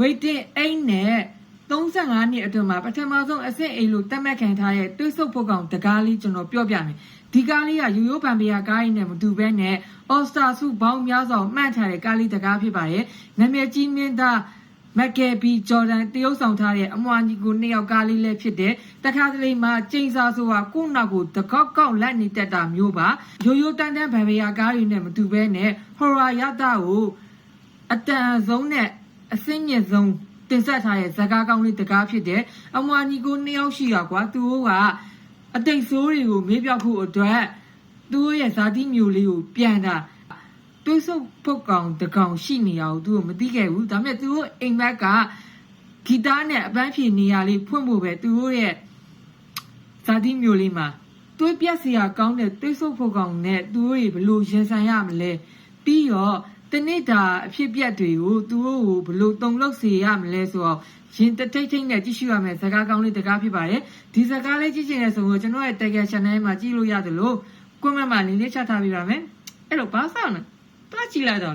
waiting အိမ်နဲ့35နှစ်အတွင်းမှာပထမဆုံးအဆင့်အိမ်လို့တတ်မှတ်ခံထားတဲ့တွေးဆုပ်ဖို့ကောင်တကားလေးကျွန်တော်ပြောပြမယ်ဒီကားလေးကရိုးရိုးဗန်ပီယာကားကြီးနဲ့မတူဘဲနဲ့ All Star စုပေါင်းများစွာမှတ်ထားတဲ့ကားလေးတကားဖြစ်ပါတယ်နာမည်ကြီးမင်းသားမက်ကယ်ဘီဂျော်ဒန်တရုတ်ဆောင်ထားတဲ့အမွှာညီကိုနှစ်ယောက်ကားလေးလည်းဖြစ်တဲ့တခါတလေမှာကျိန်စာဆိုတာကိုယ့်နောက်ကိုတကောက်ကောက်လက်နေတတ်တာမျိုးပါရိုးရိုးတန်းတန်းဗန်ပီယာကားတွေနဲ့မတူဘဲနဲ့ဟော်ရာရတာကိုအတန်ဆုံးနဲ့အစင်းမြင့်ဆုံးတင်ဆက်ထားတဲ့ဇကားကောင်းလေးတကားဖြစ်တဲ့အမွှာညီကိုနှစ်ယောက်ရှိတာကွာသူတို့ကအတိတ်ဆိုးတွေကိုမေးပြောက်ဖို့အတွက်သူတို့ရဲ့ဇာတိမျိုးလေးကိုပြန်တာတွေးဆုပ်ပုတ်ကောင်တကောင်ရှိနေရအောင်သူတို့မသိခဲ့ဘူးဒါပေမဲ့သူတို့အိမ်မက်ကဂီတနဲ့အပန်းဖြေနေရလေးဖွင့်ဖို့ပဲသူတို့ရဲ့ဇာတိမျိုးလေးမှာတွေးပြက်စရာကောင်းတဲ့တွေးဆုပ်ပုတ်ကောင်နဲ့သူတို့တွေဘလို့ရင်ဆိုင်ရမလဲပြီးတော့တနေ့တာအဖြစ်ပြက်တွေကိုသူတို့ကိုဘလို့တုံလောက်စေရမလဲဆိုတော့ရင်တထိတ်ထိတ်နဲ့ကြည့်ရှုရမယ်ဇာကားကောင်းလေးတကားဖြစ်ပါတယ်ဒီဇာကားလေးကြည့်ချင်တဲ့ဆိုတော့ကျွန်တော်ရဲ့ Tag Channel မှာကြည့်လို့ရတယ်လို့ကွန်မန့်မှာလင်းလေးချထားပေးပါမယ်အဲ့တော့ဘာဆောင်လဲတွားကြည့်လိုက်တော့